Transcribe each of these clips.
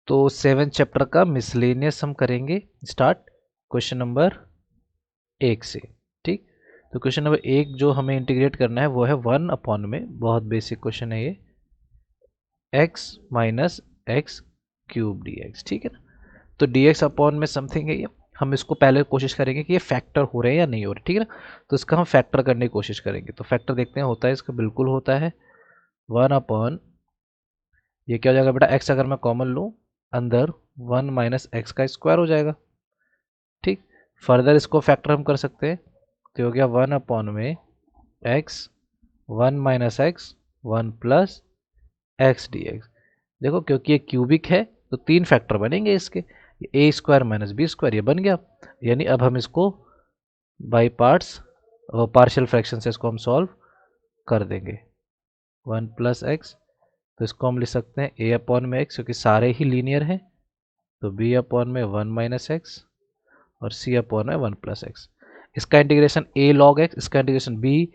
तो 7 चैप्टर का मिसलेनियस हम करेंगे स्टार्ट क्वेश्चन नंबर 1 से। ठीक, तो क्वेश्चन नंबर 1 जो हमें इंटीग्रेट करना है वो है 1 अपॉन में, बहुत बेसिक क्वेश्चन है ये, x minus x cube D x. ठीक है ना, तो डी एक्स अपॉन में समथिंग है ये। हम इसको पहले कोशिश करेंगे कि ये फैक्टर हो रहे हैं या नहीं हो रहे। ठीक है ना, तो इसका हम फैक्टर करने की कोशिश करेंगे। तो फैक्टर देखते हैं होता है इसका, बिल्कुल होता है 1 अपॉन, ये क्या हो जाएगा बेटा, x अगर मैं कॉमन लूँ अंदर 1 माइनस एक्स का स्क्वायर हो जाएगा। ठीक, फर्दर इसको फैक्टर हम कर सकते हैं, तो हो गया 1 अपॉन में x 1 minus x 1 plus x D x. देखो क्योंकि ये क्यूबिक है तो 3 फैक्टर बनेंगे इसके, ए स्क्वायर माइनस बी स्क्वायर ये बन गया। यानी अब हम इसको बाई पार्ट्स और पार्शियल फ्रैक्शन से इसको हम सॉल्व कर देंगे। 1 प्लस एक्स, तो इसको हम लिख सकते हैं ए अपॉन में एक्स, क्योंकि सारे ही लीनियर हैं, तो बी अपॉन में 1 माइनस एक्स और सी अपॉन में 1 प्लस एक्स। इसका इंटीग्रेशन a log x, इसका integration b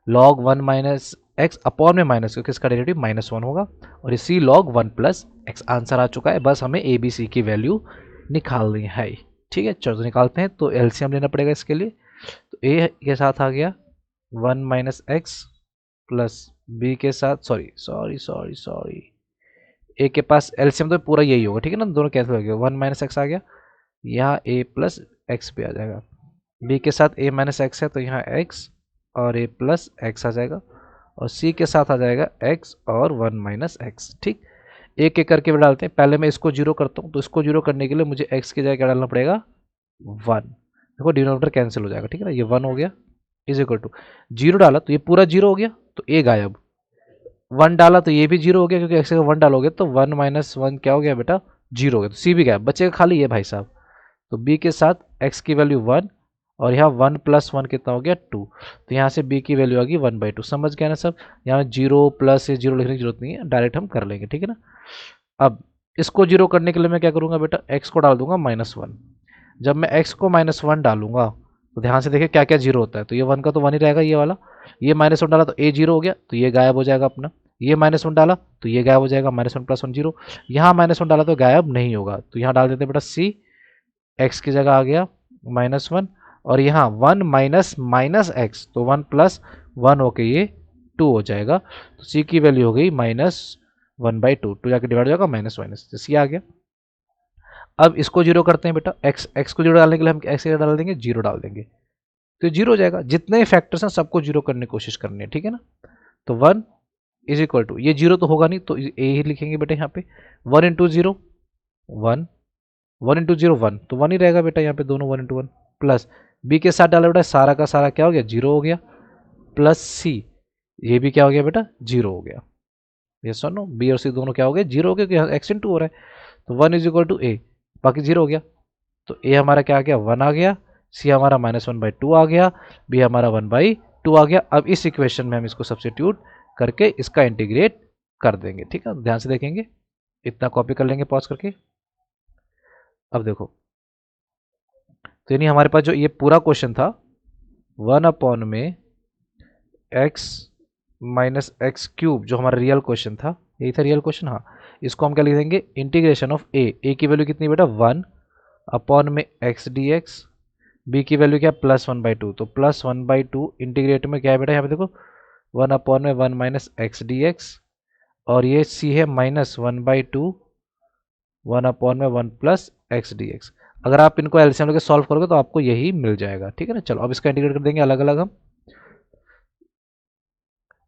log 1 minus x upon में माइनस, क्योंकि इसका डेरिवेटिव -1 होगा, और ये c log 1 plus x. Answer आ चुका है, बस हमें a b c की वैल्यू निकालनी है। ठीक है, चलो तो निकालते हैं। तो एलसीएम लेना पड़ेगा इसके लिए। तो a के साथ आ गया 1 माइनस एक्स प्लस b के साथ, सॉरी a के पास एलसीएम तो पूरा यही होगा। ठीक है ना, दोनों कैंसिल हो गया, 1 माइनस एक्स आ गया, यहाँ a प्लस एक्स भी आ जाएगा। b के साथ a माइनस एक्स है तो यहाँ x और a प्लस एक्स आ जाएगा, और c के साथ आ जाएगा x और 1 माइनस एक्स। ठीक, एक एक करके भी डालते हैं। पहले मैं इसको जीरो करता हूँ, तो इसको जीरो करने के लिए मुझे x की जगह क्या डालना पड़ेगा, 1। देखो डिनोमिनेटर कैंसिल हो जाएगा। ठीक है ना, ये 1 हो गया इज इक्वल टू, जीरो डाला तो ये पूरा जीरो हो गया, तो a गायब। 1 डाला तो ये भी जीरो हो गया, क्योंकि x का 1 डालोगे तो 1 माइनस 1 क्या हो गया बेटा, जीरो हो गया, तो c भी गायब, बचेगा खाली ये भाई साहब। तो b के साथ x की वैल्यू 1, और यहाँ 1 प्लस 1 कितना हो गया 2, तो यहाँ से b की वैल्यू आ गई 1/2। समझ गया ना सब, यहाँ जीरो प्लस से जीरो लिखने की जरूरत नहीं है, डायरेक्ट हम कर लेंगे। ठीक है ना, अब इसको जीरो करने के लिए मैं क्या करूँगा बेटा, x को डाल दूंगा -1। जब मैं x को -1 डालूंगा तो ध्यान से देखिए क्या क्या जीरो होता है, तो ये 1 का तो 1 ही रहेगा, ये वाला। ये -1 डाला तो a जीरो हो गया, तो ये गायब हो जाएगा अपना। ये -1 डाला तो ये गायब हो जाएगा, -1 + 1 जीरो। यहाँ -1 डाला तो गायब नहीं होगा, तो यहाँ डाल देते बेटा c, x की जगह आ गया -1, और यहाँ 1 माइनस माइनस एक्स, तो 1 प्लस 1 होके ये 2 हो जाएगा, तो c की वैल्यू हो गई -1/2, 2 जाके डिवाइड हो जाएगा माइनस माइनस, तो c आ गया। अब इसको जीरो करते हैं बेटा, x को जीरो डालने के लिए हम x की डाल देंगे, जीरो डाल देंगे, तो जीरो हो जाएगा। जितने फैक्टर्स हैं सबको जीरो करने की कोशिश करनी है। ठीक है ना, तो 1 इज इक्वल टू, ये जीरो तो होगा नहीं तो a ही लिखेंगे बेटा यहाँ पे, 1 इंटू जीरो 1, 1 इंटू जीरो 1, तो 1 ही रहेगा बेटा यहाँ पे, दोनों 1 इंटू 1, प्लस b के साथ डाला बेटा, सारा का सारा क्या हो गया, जीरो हो गया, प्लस c, ये भी क्या हो गया बेटा, जीरो हो गया। ये सुनो, b और c दोनों क्या हो गए, जीरो हो गया, क्योंकि x इंटू हो रहा है, तो 1 इज इक्वल टू a, बाकी जीरो हो गया, तो a हमारा क्या आ गया, 1 आ गया, c हमारा -1/2 आ गया, b हमारा 1/2 आ गया। अब इस इक्वेशन में हम इसको सब्स्टिट्यूट करके इसका इंटीग्रेट कर देंगे। ठीक है, ध्यान से देखेंगे, इतना कॉपी कर लेंगे पॉज करके। अब देखो, तो यानी हमारे पास जो ये पूरा क्वेश्चन था 1 अपॉन में x माइनस एक्स क्यूब, जो हमारा रियल क्वेश्चन था, यही था रियल क्वेश्चन। हाँ, इसको हम क्या लिख देंगे, इंटीग्रेशन ऑफ a की वैल्यू कितनी बेटा 1 अपॉन में x dx, b की वैल्यू क्या +1/2, तो +1/2 इंटीग्रेट में क्या है बेटा, यहाँ पे देखो 1 अपॉन में 1 माइनस एक्स dx, और ये c है -1/2 1 अपॉन में 1 प्लस एक्स dx। अगर आप इनको एलसीएम लेके सॉल्व करोगे तो आपको यही मिल जाएगा। ठीक है ना, चलो अब इसका इंटीग्रेट कर देंगे अलग अलग हम।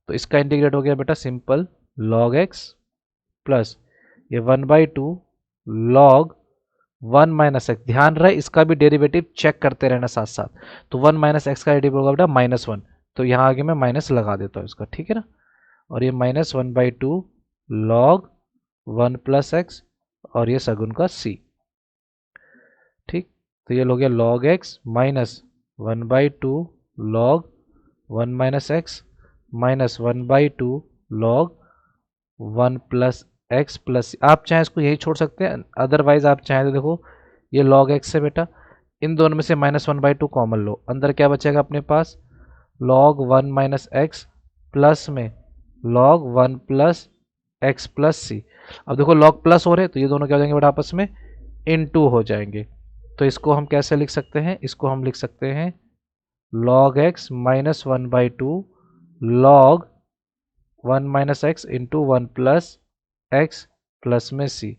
तो इसका इंटीग्रेट हो गया बेटा सिंपल log x प्लस ये 1/2 log 1 माइनस एक्स। ध्यान रहे इसका भी डेरिवेटिव चेक करते रहना साथ साथ। तो 1 माइनस एक्स का डेरिवेटिव होगा बेटा -1, तो यहाँ आगे मैं माइनस लगा देता हूँ इसका। ठीक है ना, और ये -1/2 log 1 प्लस एक्स, और ये सगुन का c। ठीक, तो ये हो गया log x minus 1/2 log 1 minus x minus 1/2 log 1 plus x plus, आप चाहे इसको यही छोड़ सकते हैं, अदरवाइज आप चाहें तो देखो ये log x है बेटा, इन दोनों में से -1/2 कॉमन लो, अंदर क्या बचेगा अपने पास, log 1 माइनस एक्स प्लस में log 1 प्लस एक्स प्लस सी। अब देखो log प्लस हो रहे हैं तो ये दोनों क्या हो जाएंगे बेटा आपस में इनटू हो जाएंगे। तो इसको हम कैसे लिख सकते हैं, इसको हम लिख सकते हैं log x minus 1/2 log 1 minus x into 1 plus x plus में c,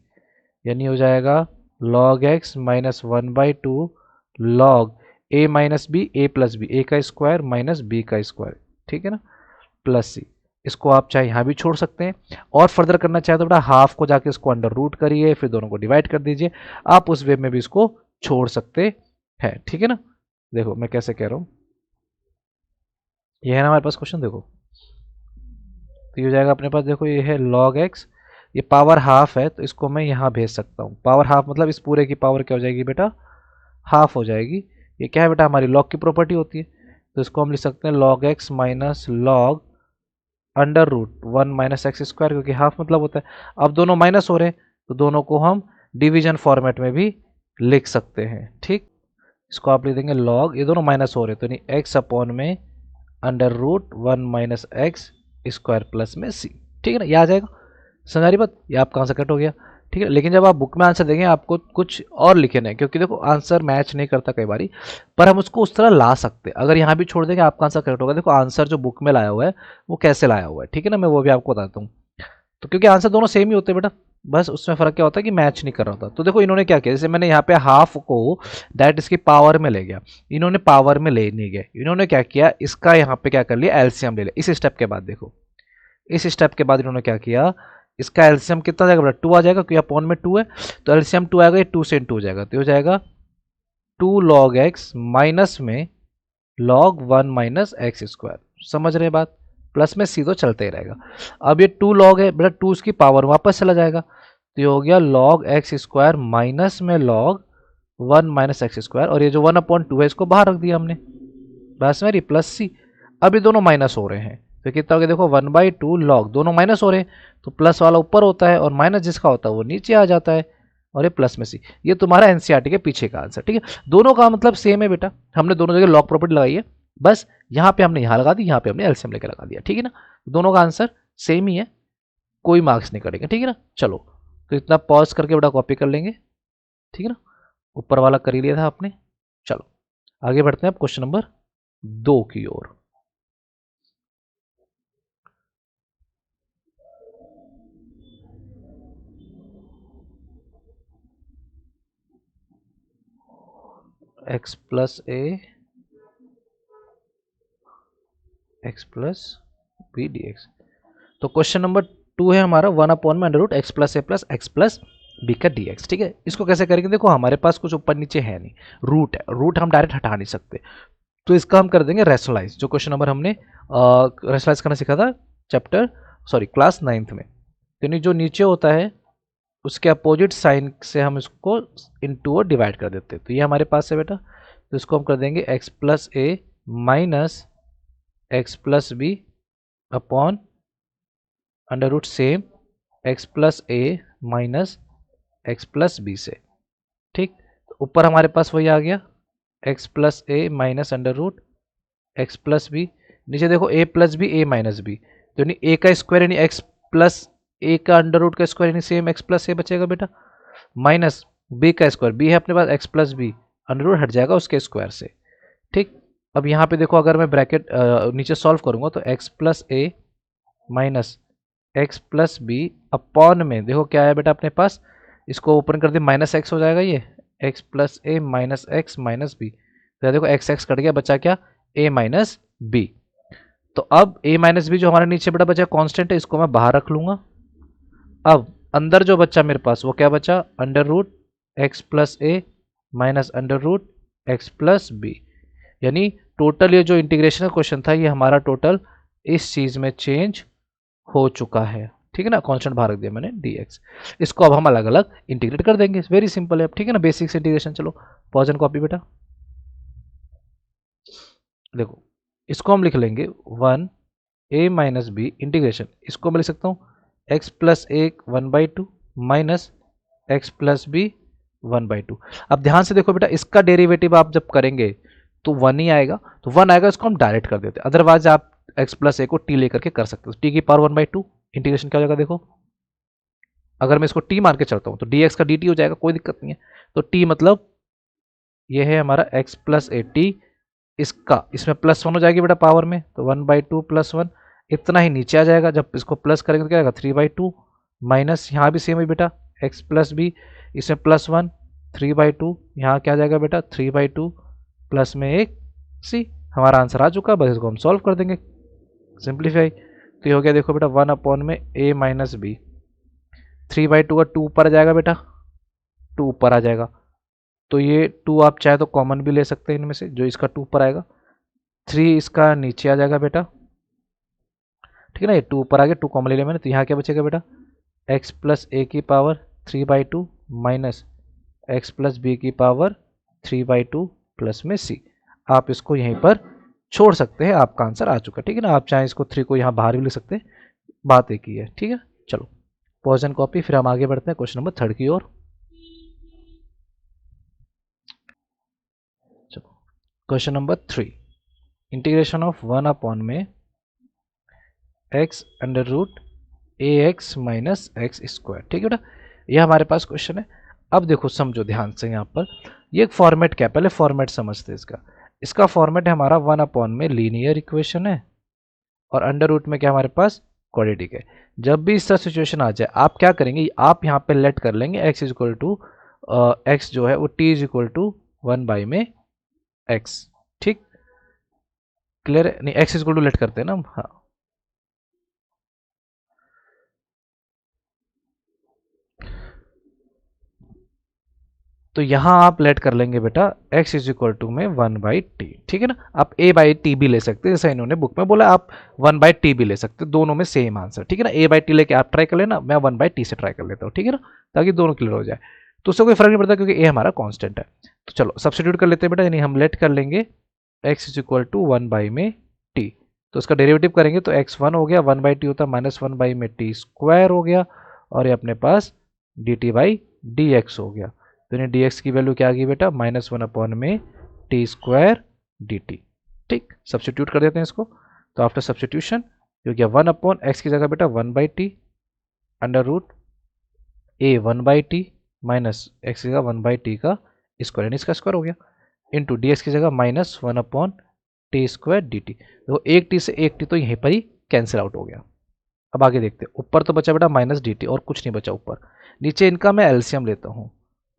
यानी हो जाएगा log x minus 1/2 log a minus b a plus b, a का स्क्वायर माइनस बी का स्क्वायर, ठीक है ना, प्लस सी। इसको आप चाहे यहाँ भी छोड़ सकते हैं और फर्दर करना चाहे तो बेटा हाफ को जाके इसको अंडर रूट करिए, फिर दोनों को डिवाइड कर दीजिए। आप उस वे में भी इसको छोड़ सकते हैं, ठीक है ना। देखो मैं कैसे कह रहा हूँ, ये है ना हमारे पास क्वेश्चन, देखो तो ये हो जाएगा अपने पास, देखो ये है log x, ये पावर हाफ है तो इसको मैं यहाँ भेज सकता हूँ। पावर हाफ मतलब इस पूरे की पावर क्या हो जाएगी बेटा, हाफ हो जाएगी। ये क्या है बेटा, हमारी log की प्रॉपर्टी होती है, तो इसको हम लिख सकते हैं log x minus log under root 1 minus x square, क्योंकि हाफ मतलब होता है। अब दोनों माइनस हो रहे हैं तो दोनों को हम डिवीजन फॉर्मेट में भी लिख सकते हैं, ठीक। इसको आप लिख देंगे log, ये दोनों माइनस हो रहे हैं तो नहीं x अपॉन में under root 1 minus x square plus में c, ठीक है ना, ये आ जाएगा। समझ रही बात, ये आपका आंसर कट हो गया, ठीक है। लेकिन जब आप बुक में आंसर देंगे आपको कुछ और लिखे नहीं, क्योंकि देखो आंसर मैच नहीं करता कई बारी, पर हम उसको उस तरह ला सकते हैं। अगर यहाँ भी छोड़ देंगे आपका आंसर करेक्ट होगा। देखो आंसर जो बुक में लाया हुआ है वो कैसे लाया हुआ है, ठीक है ना, मैं वो भी आपको बताता हूँ। तो क्योंकि आंसर दोनों सेम ही होते हैं बेटा, बस उसमें फर्क क्या होता है कि मैच नहीं कर रहा होता। तो देखो इन्होंने क्या किया, जैसे मैंने यहाँ पे हाफ को डायरेक्ट इसकी पावर में ले गया, इन्होंने पावर में ले नहीं गए, इन्होंने क्या किया, इसका यहाँ पे क्या कर लिया, एलसीएम ले लिया। इस स्टेप के बाद देखो, इस स्टेप के बाद इन्होंने क्या किया, इसका एलसीएम कितना जाएगा बेटा, 2 आ जाएगा, क्योंकि अपॉन में 2 है तो एलसीएम 2 आएगा, ये 2 से इंटू हो जाएगा, तो हो जाएगा 2 log x माइनस में log 1 माइनस एक्स स्क्वायर। समझ रहे बात, प्लस में सी तो चलते ही रहेगा। अब ये 2 log है बेटा, 2 उसकी पावर वापस चला जाएगा, तो ये हो गया log x स्क्वायर माइनस में log 1 माइनस एक्स स्क्वायर, और ये जो 1/2 है इसको बाहर रख दिया हमने, बस मेरी प्लस सी। अब ये दोनों माइनस हो रहे हैं तो कितना हो गया, देखो 1/2 log, दोनों माइनस हो रहे हैं तो प्लस वाला ऊपर होता है और माइनस जिसका होता है वो नीचे आ जाता है, और ये प्लस में सी। ये तुम्हारा एनसीईआरटी के पीछे का आंसर, ठीक है। दोनों का मतलब सेम है बेटा, हमने दोनों जगह लॉग प्रॉपर्टी लगाई है, बस यहाँ पे हमने यहाँ लगा दी, यहाँ पे हमने एलसीएम लेके लगा दिया, ठीक है ना। दोनों का आंसर सेम ही है, कोई मार्क्स नहीं कटेंगे, ठीक है ना। चलो तो इतना पॉज करके बेटा कॉपी कर लेंगे, ठीक है ना, ऊपर वाला कर ही लिया था आपने। चलो आगे बढ़ते हैं अब क्वेश्चन नंबर 2 की ओर। X plus a x plus b d x. तो क्वेश्चन नंबर 2 है हमारा 1/√x plus x plus b का डी एक्स, ठीक है। इसको कैसे करेंगे, देखो हमारे पास कुछ ऊपर नीचे है नहीं, रूट है, रूट हम डायरेक्ट हटा नहीं सकते, तो इसका हम कर देंगे रेशनलाइज, जो क्वेश्चन नंबर हमने रेशनलाइज करना सीखा था चैप्टर क्लास 9th में। यानी जो नीचे होता है उसके अपोजिट साइन से हम इसको इनटू और डिवाइड कर देते हैं, तो ये हमारे पास है बेटा, तो इसको हम कर देंगे x plus a minus x plus b upon under root same x plus a minus x plus b से, ठीक। तो ऊपर हमारे पास वही आ गया x plus a minus under root x plus b, नीचे देखो a plus b a minus b, तो यानी ए का स्क्वायर यानी एक्स प्लस ए का अंडर रूट का स्क्वायर यानी सेम एक्स प्लस ए बचेगा बेटा, माइनस बी का स्क्वायर, बी है अपने पास x plus b, under root हट जाएगा उसके स्क्वायर से, ठीक। अब यहाँ पे देखो अगर मैं ब्रैकेट नीचे सॉल्व करूंगा तो x plus a minus x plus b upon में देखो क्या है बेटा अपने पास, इसको ओपन कर दे माइनस एक्स हो जाएगा, ये x plus a minus x minus b, तो देखो एक्स एक्स कट गया, बचा क्या ए माइनस बी। तो अब ए माइनस बी जो हमारे नीचे बेटा बचा कांस्टेंट है, इसको मैं बाहर रख लूंगा। अब अंदर जो बचा मेरे पास वो क्या बचा, under root x plus a minus under root x plus b, यानी टोटल ये जो इंटीग्रेशन का क्वेश्चन था ये हमारा टोटल इस चीज में चेंज हो चुका है, ठीक है ना, कांस्टेंट बाहर रख दिया मैंने dx। इसको अब हम अलग अलग इंटीग्रेट कर देंगे, वेरी सिंपल है, ठीक है ना, बेसिक्स इंटीग्रेशन। चलो पॉज एंड कॉपी बेटा, देखो इसको हम लिख लेंगे 1 a माइनस बी इंटीग्रेशन, इसको मैं लिख सकता हूँ एक्स प्लस ए 1/2 माइनस एक्स प्लस बी 1/2। अब ध्यान से देखो बेटा, इसका डेरिवेटिव आप जब करेंगे तो 1 ही आएगा, तो 1 आएगा, इसको हम डायरेक्ट कर देते हैं, अदरवाइज आप एक्स प्लस ए को टी लेकर के कर सकते हो, टी की पावर 1/2 इंटीग्रेशन क्या हो जाएगा, देखो अगर मैं इसको टी मान के चलता हूँ तो डी एक्स का डी टी हो जाएगा, कोई दिक्कत नहीं है। तो टी मतलब ये है हमारा एक्स प्लस ए टी, इसका इसमें प्लस वन हो जाएगी बेटा पावर में, तो 1/2 प्लस वन, इतना ही नीचे आ जाएगा। जब इसको प्लस करेंगे तो क्या आएगा 3/2, माइनस यहाँ भी सेम है बेटा, एक्स प्लस बी, इसमें प्लस वन, 3/2, यहाँ क्या आ जाएगा बेटा 3/2 प्लस में एक सी। हमारा आंसर आ चुका है, बस इसको हम सॉल्व कर देंगे, सिंप्लीफाई। तो ये हो गया देखो बेटा 1 में ए माइनस बी, 3/2 का 2 ऊपर आ जाएगा बेटा, 2 ऊपर आ जाएगा। तो ये 2 आप चाहे तो कॉमन भी ले सकते हैं इनमें से, जो इसका 2 ऊपर आएगा, 3 इसका नीचे आ जाएगा बेटा, ठीक है ना। ये 2 ऊपर आ गया, 2 कॉमन ले लिया मैंने, तो यहाँ क्या बचेगा बेटा एक्स प्लस ए की power 3/2 minus x plus b की पावर 3/2 प्लस में सी। आप इसको यहीं पर छोड़ सकते हैं, आपका आंसर आ चुका है, ठीक है ना। आप चाहे इसको 3 को यहाँ बाहर भी लिख सकते हैं, बात एक ही है, ठीक है। चलो पॉज एंड कॉपी, फिर हम आगे बढ़ते हैं क्वेश्चन नंबर 3 की ओर। चलो क्वेश्चन नंबर 3, इंटीग्रेशन ऑफ 1 में एक्स अंडर रूट ए एक्स माइनस एक्स स्क्वायर, ठीक है बेटा, यह हमारे पास क्वेश्चन है। अब देखो समझो ध्यान से, यहाँ पर ये एक फॉर्मेट क्या है, पहले फॉर्मेट समझते हैं इसका। इसका फॉर्मेट है हमारा 1 में लीनियर इक्वेशन है, और अंडर रूट में क्या हमारे पास क्वाड्रेटिक है। जब भी इस तरह सिचुएशन आ जाए, आप क्या करेंगे, आप यहाँ पे लेट कर लेंगे x is equal to x जो है वो टी इज इक्वल टू 1 में एक्स, ठीक, क्लियर है। नहीं, x is equal to let करते हैं ना हम, हाँ। तो यहां आप लेट कर लेंगे बेटा x इज इक्वल टू में 1/t, ठीक है ना। आप a/t भी ले सकते हैं, जैसा इन्होंने बुक में बोला, आप 1/t भी ले सकते हैं, दोनों में सेम आंसर, ठीक है ना। a/t लेके आप ट्राई कर लेना, मैं 1/t से ट्राई कर लेता हूँ, ठीक है ना, ताकि दोनों क्लियर हो जाए। तो उससे कोई फर्क नहीं पड़ता, क्योंकि a हमारा कॉन्स्टेंट है। तो चलो सब्सटीट्यूट कर लेते हैं बेटा, यानी हम लेट कर लेंगे x is equal to 1/t, तो उसका डेरिवेटिव करेंगे तो x1 हो गया, 1/t होता है -1/t स्क्वायर हो गया, और ये अपने पास dt/dx हो गया। तो यानी dx की वैल्यू क्या आ गई बेटा -1 में टी स्क्वायर डी टी, ठीक। सब्सटीट्यूट कर देते हैं इसको, तो आफ्टर सब्सटीट्यूशन जो गया 1/x की जगह बेटा 1/t अंडर रूट ए 1/t माइनस एक्स की जगह 1/t का स्क्वायर, यानी इसका स्क्वायर हो गया, इंटू डी एक्स की जगह -1/t स्क्वायर डी टी। देखो एक टी से एक टी तो यहीं पर ही कैंसिल आउट हो गया। अब आगे देखते हैं, ऊपर तो बचा बेटा -dt और कुछ नहीं बचा ऊपर। नीचे इनका मैं एलसीएम लेता हूँ,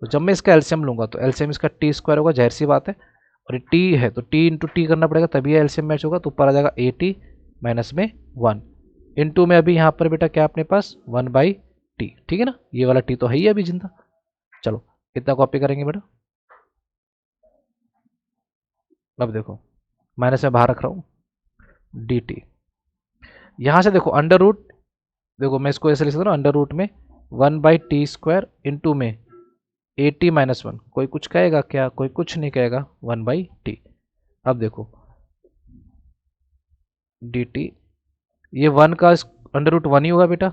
तो जब मैं इसका एलसीएम लूंगा तो एलसीएम इसका टी स्क्वायर होगा, जाहिर सी बात है, और ये टी है तो टी इंटू टी करना पड़ेगा, तभी एलसीएम मैच होगा। तो ऊपर आ जाएगा ए टी माइनस में 1 इंटू में अभी यहाँ पर बेटा क्या अपने पास 1/t, ठीक है ना, ये वाला टी तो है ही अभी जिंदा। चलो कितना कॉपी करेंगे बेटा, अब देखो माइनस में बाहर रख रहा हूँ डी टी, यहाँ से देखो अंडर रूट, देखो मैं इसको ऐसे लिख सकता हूँ अंडर रूट में 1/t स्क्वायर इंटू में AT-1, कोई कुछ कहेगा क्या, कोई कुछ नहीं कहेगा, 1/t। अब देखो dt, ये 1 का अंडर रूट 1 ही होगा बेटा,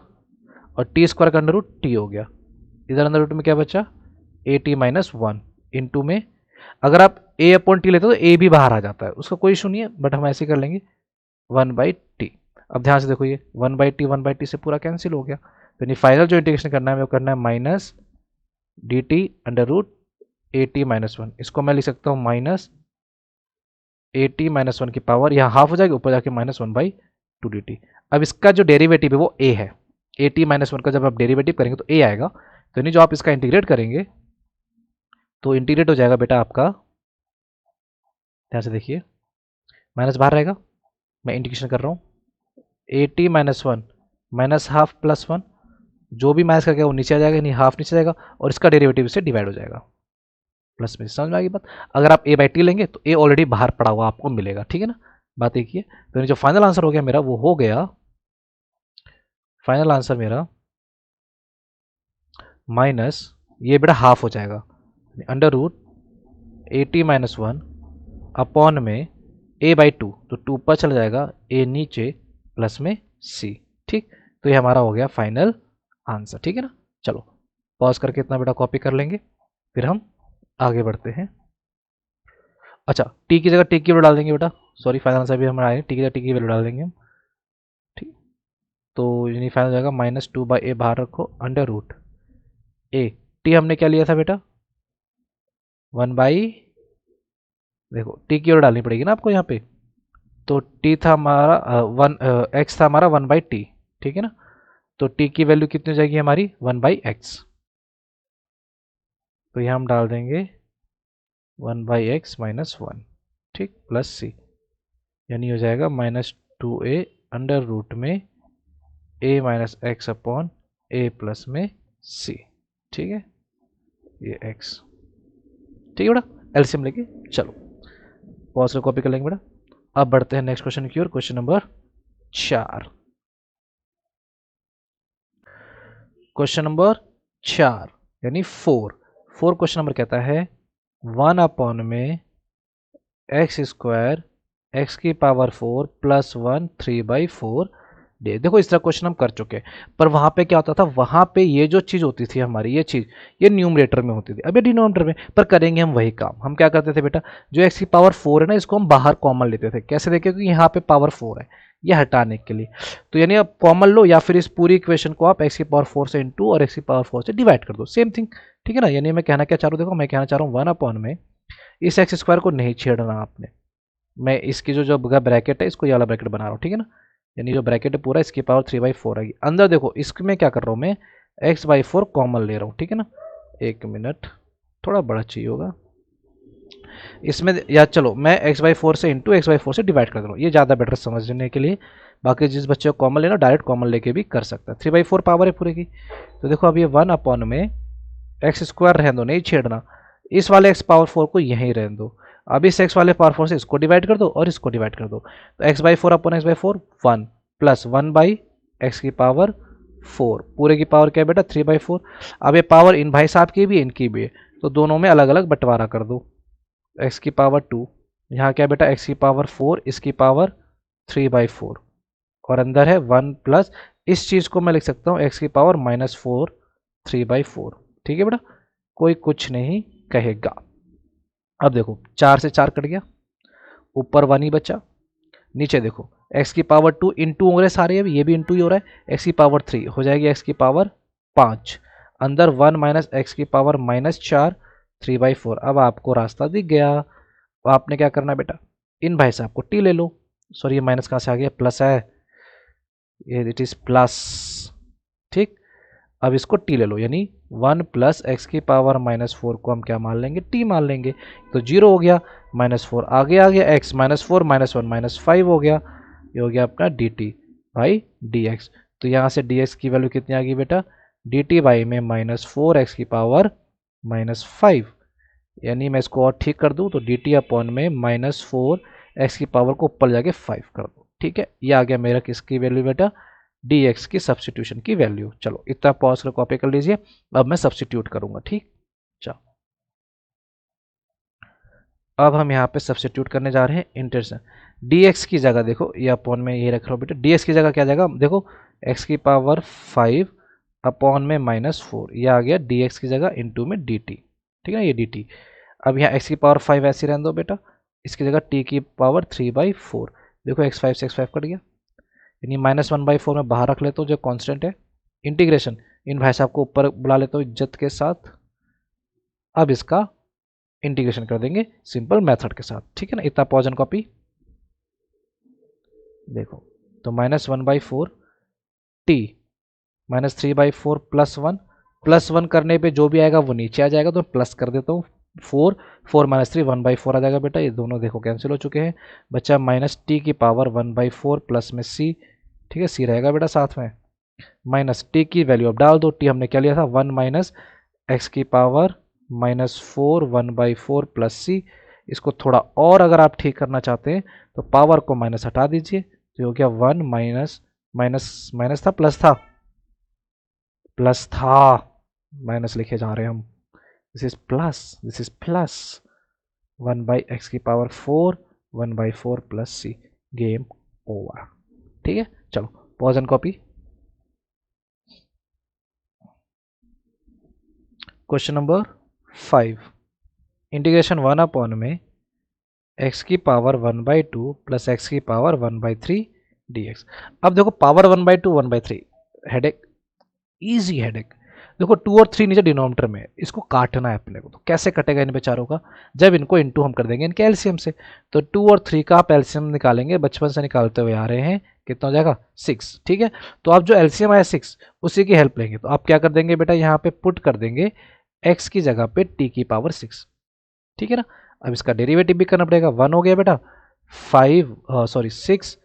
और टी स्क्वायर का अंडर रूट टी हो गया। इधर अंडर रूट में क्या बचा AT-1 इंटू में, अगर आप a/t लेते हो तो a भी बाहर आ जाता है, उसका कोई इशू नहीं है, बट हम ऐसे कर लेंगे 1/t। अब ध्यान से देखो ये 1/t से पूरा कैंसिल हो गया, तो फाइनल जो इंटीग्रेशन करना है वो करना है minus dt under root AT-1, इसको मैं लिख सकता हूँ माइनस AT-1 की पावर, यहाँ हाफ हो जाएगी, ऊपर जाके -1/2 dt। अब इसका जो डेरिवेटिव है वो a है, AT-1 का जब आप डेरिवेटिव करेंगे तो a आएगा, तो यानी जो आप इसका इंटीग्रेट करेंगे तो इंटीग्रेट हो जाएगा बेटा आपका, ध्यान से देखिए माइनस बाहर रहेगा, मैं इंटीग्रेशन कर रहा हूँ, AT-1 माइनस हाफ प्लस 1, जो भी माइनस करके वो नीचे आ जाएगा, नहीं हाफ नीचे जाएगा, और इसका डेरिवेटिव से डिवाइड हो जाएगा प्लस में, समझ में आ गई बात। अगर आप a/t लेंगे तो a ऑलरेडी बाहर पड़ा हुआ आपको मिलेगा, ठीक है ना, बात एक ही है। तो जो फाइनल आंसर हो गया मेरा वो हो गया, फाइनल आंसर मेरा माइनस, ये बेटा हाफ हो जाएगा, अंडर रूट AT-1 अपॉन में a/2, तो 2 ऊपर चला जाएगा, a नीचे प्लस में c, ठीक। तो ये हमारा हो गया फाइनल आंसर, ठीक है ना। चलो पॉज करके इतना बेटा कॉपी कर लेंगे, फिर हम आगे बढ़ते हैं। अच्छा टी की जगह टी की वैल्यू डाल देंगे बेटा, सॉरी फाइनल आंसर भी हमारा आए, टी की जगह टी की वैल्यू डाल देंगे हम, ठीक। तो यानी फाइनल हो जाएगा -2/a बाहर रखो अंडर रूट ए। टी हमने क्या लिया था बेटा 1 देखो टी की ओर डालनी पड़ेगी ना आपको यहाँ पे। तो टी था हमारा एक्स था हमारा 1/t, ठीक है ना। तो टी की वैल्यू कितनी हो जाएगी हमारी 1/x। तो यहाँ हम डाल देंगे 1/x -1, ठीक, प्लस सी, यानी हो जाएगा -2a अंडर रूट में a - x upon a plus में c, ठीक है, ये x, ठीक है बेटा। एलसीएम लेके चलो पॉज से कॉपी कर लेंगे बेटा। अब बढ़ते हैं नेक्स्ट क्वेश्चन की ओर, क्वेश्चन नंबर 4। क्वेश्चन नंबर 4 यानी 4 क्वेश्चन नंबर कहता है 1 अपॉन में एक्स स्क्वायर एक्स की पावर 4 प्लस 1 3/4 डे। देखो इस तरह क्वेश्चन हम कर चुके हैं, पर वहां पे क्या होता था, वहां पे ये जो चीज होती थी हमारी, ये चीज ये न्यूमरेटर में होती थी, अब ये डिनोमिनेटर में। पर करेंगे हम वही काम। हम क्या करते थे बेटा, जो एक्स की पावर 4 है ना, इसको हम बाहर कॉमन लेते थे। कैसे देखें, क्योंकि यहाँ पे पावर 4 है, ये हटाने के लिए। तो यानी आप कॉमन लो या फिर इस पूरी इक्वेशन को आप एक्स की पावर 4 से इंटू और एक्स की पावर 4 से डिवाइड कर दो, सेम थिंग, ठीक है ना। यानी मैं कहना क्या चाह रहा हूँ, देखो मैं कहना चाह रहा हूँ 1 अपॉन में इस एक्स स्क्वायर को नहीं छेड़ना आपने। मैं इसकी जो ब्रैकेट है इसको ये वाला ब्रैकेट बना रहा हूँ, ठीक है ना। यानी जो ब्रैकेट है पूरा इसकी पावर 3/4 आएगी। अंदर देखो इसमें क्या कर रहा हूँ मैं, x/4 कॉमन ले रहा हूँ, ठीक है ना। एक मिनट, थोड़ा बड़ा चाहिए होगा इसमें, या चलो मैं x/4 से इंटू x/4 से डिवाइड कर दे रहा हूँ, ये ज़्यादा बेटर समझने के लिए। बाकी जिस बच्चे को कॉमन लेना डायरेक्ट कॉमन लेके भी कर सकता है। 3/4 पावर है पूरे की। तो देखो अब ये 1 अपॉन में एक्स स्क्वायर रहने दो, नहीं छेड़ना। इस वाले x पावर 4 को यहीं रहने दो। अब इस x वाले पावर 4 से इसको डिवाइड कर दो और इसको डिवाइड कर दो। तो x/4 upon x/4 1 plus 1/x की पावर 4 पूरे की पावर क्या है बेटा 3/4। अब ये पावर इन भाई साहब की भी इनकी भी है, तो दोनों में अलग अलग बंटवारा कर दो। x की पावर 2, यहाँ क्या बेटा x की पावर 4, इसकी पावर 3/4 और अंदर है 1 प्लस, इस चीज को मैं लिख सकता हूँ x की पावर -4 3/4, ठीक है बेटा, कोई कुछ नहीं कहेगा। अब देखो 4 से 4 कट गया, ऊपर 1 ही बचा। नीचे देखो x की पावर 2 इंटू हो रहे सारे, अब ये भी इंटू ही हो रहा है। x की पावर 3 हो जाएगी x की पावर 5, अंदर 1 माइनस एक्स की पावर -4 3/4। अब आपको रास्ता दिख गया। अब आपने क्या करना है बेटा, इन भाई साहब को टी ले लो। सॉरी ये माइनस कहाँ से आ गया, प्लस है, ये इट इज प्लस, ठीक। अब इसको टी ले लो, यानी 1 प्लस एक्स की पावर -4 को हम क्या मान लेंगे, टी मान लेंगे। तो 0 हो गया, -4 आगे आ गया, एक्स -4 -1 -5 हो गया। ये हो गया अपना D T by D x. तो यहाँ से डी एक्स की वैल्यू कितनी आ गई बेटा, डी टी बाई में -4 एक्स की पावर -5, यानी मैं इसको और ठीक कर दूँ तो डी टी अपॉन में -4 एक्स की पावर को ऊपर जाके 5 कर दो, ठीक है। ये आ गया मेरा किसकी वैल्यू बेटा, डी एक्स की सब्सटीट्यूशन की वैल्यू। चलो इतना पॉज कर कॉपी कर लीजिए, अब मैं सब्सटीट्यूट करूंगा, ठीक। चलो अब हम यहाँ पे सब्सटीट्यूट करने जा रहे हैं इंटरसेक्शन। डी एक्स की जगह देखो, ये अपॉन में ये रख रहा हूँ बेटा, डी एक्स की जगह क्या जाएगा, देखो एक्स की पावर 5 अपॉन में -4, ये आ गया डी एक्स की जगह इंटू में डी टी, ठीक है ना, ये डी टी। अब यहाँ एक्स की पावर 5 ऐसे रहने दो बेटा, इसकी जगह टी की पावर 3/4। देखो x5 से x5 कट गया, यानी -1/4 में बाहर रख लेता हूँ जो कांस्टेंट है। इंटीग्रेशन, इन भाई साहब को ऊपर बुला लेता हूँ इज्जत के साथ। अब इसका इंटीग्रेशन कर देंगे सिंपल मेथड के साथ, ठीक है ना। इतना पॉज एंड कॉपी देखो, तो -1/4 टी -3/4 +1 करने पे जो भी आएगा वो नीचे आ जाएगा, तो प्लस कर देता हूँ 4 -3 1/4 आ जाएगा बेटा। ये दोनों देखो कैंसिल हो चुके हैं, बच्चा -t की पावर 1/4 प्लस में c, ठीक है, c रहेगा बेटा साथ में, माइनस टी की वैल्यू अब डाल दो। टी हमने क्या लिया था 1 माइनस एक्स की पावर -4 1/4 प्लस सी। इसको थोड़ा और अगर आप ठीक करना चाहते हैं तो पावर को माइनस हटा दीजिए, तो हो गया 1 माइनस माइनस माइनस था प्लस था माइनस लिखे जा रहे हैं हम, दिस इज प्लस 1/x की पावर 4 1/4 प्लस सी, गेम ओवर, ठीक है। चलो pause and copy. Question number 5, integration 1 upon में x की पावर 1/2 प्लस एक्स की पावर 1/3 dx। अब देखो पावर 1/2 1/3 हेडेक, इजी हेडेक। देखो 2 और 3 नीचे डिनोमिनेटर में है, इसको काटना है अपने को। तो कैसे कटेगा इन बेचारों का, जब इनको इनटू हम कर देंगे इनके एलसीएम से। तो 2 और 3 का आप एलसीएम निकालेंगे, बचपन से निकालते हुए आ रहे हैं, कितना हो जाएगा 6। ठीक है, तो आप जो एलसीएम आया 6 उसी की हेल्प लेंगे। तो आप क्या कर देंगे बेटा, यहाँ पे पुट कर देंगे x की जगह पे t की पावर 6। ठीक है ना, अब इसका डेरिवेटिव भी करना पड़ेगा। 1 हो गया बेटा 5 सॉरी 6